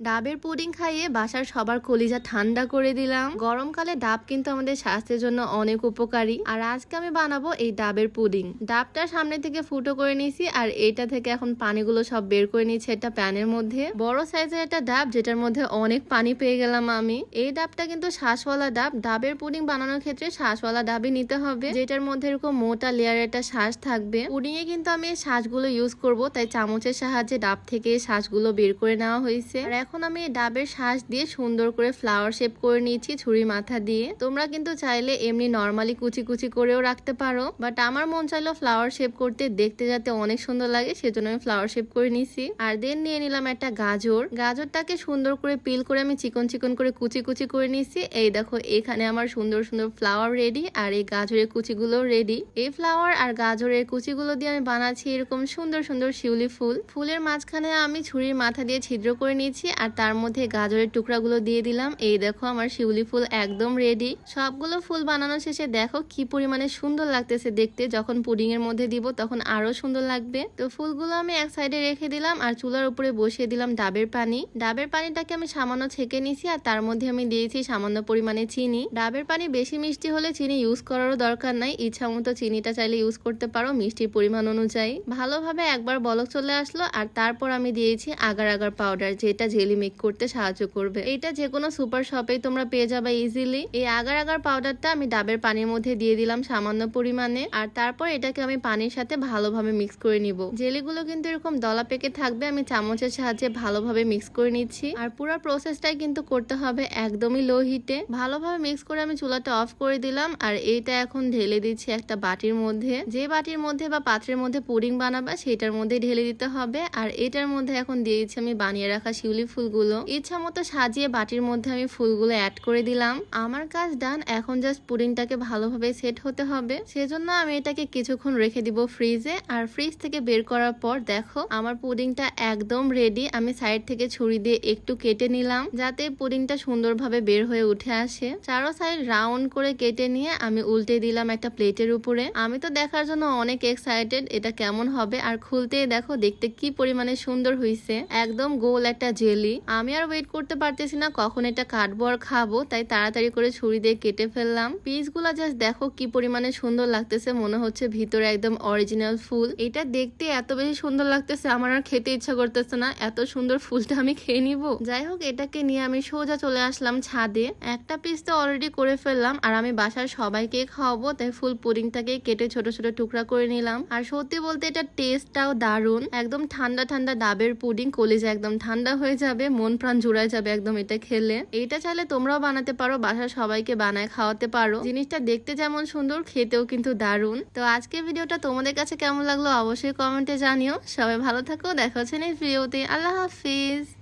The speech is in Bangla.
ডাবের পুডিং খাইয়ে বাসার সবার কলিজা ঠান্ডা করে দিলাম। গরমকালে ডাব কিন্তু আমাদের স্বাস্থ্যের জন্য অনেক উপকারী। আর আজকে আমি বানাবো এই ডাবের পুডিং। ডাবটা সামনে থেকে ফুটো করে নিয়েছি আর এইটা থেকে এখন পানিগুলো সব বের করে নিয়েছি একটা প্যানের মধ্যে। বড় সাইজের একটা ডাব যেটার মধ্যে অনেক পানি পেয়ে গেলাম আমি। এই ডাবটা কিন্তু শ্বাসওয়ালা ডাব। ডাবের পুডিং বানানোর ক্ষেত্রে শ্বাসওয়ালা ডাবই নিতে হবে, যেটার মধ্যে এরকম মোটা লেয়ারের একটা শ্বাস থাকবে। পুডিং এ কিন্তু আমি এই শ্বাসগুলো ইউজ করব, তাই চামচের সাহায্যে ডাব থেকে শ্বাসগুলো বের করে নেওয়া হয়েছে। এখন আমি ডাবের শ্বাস দিয়ে সুন্দর করে ফ্লাওয়ার শেপ করে নিয়েছি ছুরি মাথা দিয়ে। তোমরা কিন্তু চাইলে এমনি নর্মালি কুচি কুচি করেও রাখতে পারো, বাট আমার মন চাইলো ফ্লাওয়ার শেপ করতে, দেখতে যাতে অনেক সুন্দর লাগে, সেজন্য আমি ফ্লাওয়ার শেপ করে নিয়েছি। আর দেন নিয়ে নিলাম একটা গাজর। গাজরটাকে সুন্দর করে পিল করে আমি চিকন চিকন করে কুচি কুচি করে নিয়েছি। এই দেখো এখানে আমার সুন্দর সুন্দর ফ্লাওয়ার রেডি, আর এই গাজরের কুচিগুলো রেডি। এই ফ্লাওয়ার আর গাজরের কুচিগুলো দিয়ে আমি বানাচ্ছি এরকম সুন্দর সুন্দর শিউলি ফুল। ফুলের মাঝখানে আমি ছুরির মাথা দিয়ে ছিদ্র করে নিয়েছি আর তার মধ্যে গাজরের টুকরাগুলো দিয়ে দিলাম। এই দেখো আমার শিউলি ফুল একদম রেডি। সবগুলো ফুল বানানো শেষে দেখো কি পরিমাণে সুন্দর লাগতেছে দেখতে। যখন পুডিং এর মধ্যে দিব তখন আরো সুন্দর লাগবে। তো ফুলগুলো আমি এক সাইডে রেখে দিলাম আর চুলার উপরে বসিয়ে দিলাম ডাবের পানি। ডাবের পানিটাকে আমি সামান্য ছেঁকে নিয়েছি আর তার মধ্যে আমি দিয়েছি সামান্য পরিমাণে চিনি। ডাবের পানি বেশি মিষ্টি হলে চিনি ইউজ করারও দরকার নাই, ইচ্ছা মতো চিনিটা চাইলে ইউজ করতে পারো মিষ্টির পরিমাণ অনুযায়ী। ভালোভাবে একবার বলক চলে আসলো আর তারপর আমি দিয়েছি আগার আগার পাউডার, যেটা জেলি মেক করতে সাহায্য করবে। এটা যে কোনো সুপার শপেই তোমরা পেয়ে যাবে ইজিলি। এই আগার আগার পাউডারটা আমি ডাবের পানির মধ্যে দিয়ে দিলাম সামান্য পরিমাণে, আর তারপর এটাকে আমি পানির সাথে ভালোভাবে মিক্স করে নিব। জেলিগুলো কিন্তু এরকম দলা পেকে থাকবে, আমি চামচের সাহায্যে ভালোভাবে মিক্স করে নিচ্ছি। আর পুরো প্রসেসটাই কিন্তু করতে হবে একদমই লো হিটে। ভালোভাবে মিক্স করে আমি চুলাটা অফ করে দিলাম আর এইটা এখন ঢেলে দিচ্ছি একটা বাটির মধ্যে। যে বাটির মধ্যে বা পাত্রের মধ্যে পুডিং বানাবা সেটার মধ্যে ঢেলে দিতে হবে। আর এটার মধ্যে এখন দিয়েছি আমি বানিয়ে রাখা শিউলি ফুলগুলো। ইচ্ছা মতো সাজিয়ে বাটির মধ্যে আমি ফুলগুলো অ্যাড করে দিলাম। আমার কাজ ডান, এখন জাস্ট পুডিংটাকে ভালোভাবে সেট হতে হবে, সেজন্য আমি এটাকে কিছুক্ষণ রেখে দিব ফ্রিজে। আর ফ্রিজ থেকে বের করার পর দেখো আমার পুডিংটা একদম রেডি। আমি সাইড থেকে ছুরি দিয়ে একটু কেটে নিলাম যাতে পুডিংটা সুন্দরভাবে বের হয়ে উঠে আসে। চারো সাইড রাউন্ড করে কেটে নিয়ে আমি উল্টে দিলাম একটা প্লেটের উপরে। আমি তো দেখার জন্য অনেক এক্সাইটেড এটা কেমন হবে। আর খুলতেই দেখো দেখতে কি পরিমাণে সুন্দর হয়েছে, একদম গোল একটা জেলি। আমি আর ওয়েট করতে পারতেছি না কখন এটা কাটবো আর খাবো, তাই তাড়াতাড়ি করে ছুরি দিয়ে কেটে ফেললাম। পিসগুলা জাস্ট দেখো কি পরিমাণে সুন্দর লাগতেছে, মনে হচ্ছে ভিতরে একদম অরিজিনাল ফুল। এটা দেখতে এত বেশি সুন্দর লাগতেছে আমার আর খেতে ইচ্ছা করতেছে না, এত সুন্দর ফুলটা আমি খেয়ে নিব। যাই হোক এটাকে নিয়ে আমি সোজা চলে আসলাম ছাদে। একটা পিস তো অলরেডি করে ফেললাম আর আমি বাসার সবাইকে খাওয়াবো, তাই ফুল পুডিংটাকে কেটে ছোট ছোট টুকরা করে নিলাম। আর সত্যি বলতে এটা টেস্টটাও দারুণ, একদম ঠান্ডা ঠান্ডা ডাবের পুডিং, কলিজা একদম ঠান্ডা হয়ে যাবে, মন প্রাণ জুড়ায় যাবে একদম এটা খেলে। এটা চাইলে তোমরাও বানাতে পারো, বাসার সবাইকে বানায় খাওয়াতে পারো। জিনিসটা দেখতে যেমন সুন্দর খেতেও কিন্তু দারুণ। তো আজকের ভিডিওটা তোমাদের কাছে কেমন লাগলো অবশ্যই কমেন্টে জানিও। সবাই ভালো থাকো, দেখা হচ্ছে নেক্সট ভিডিওতে। আল্লাহ হাফিজ।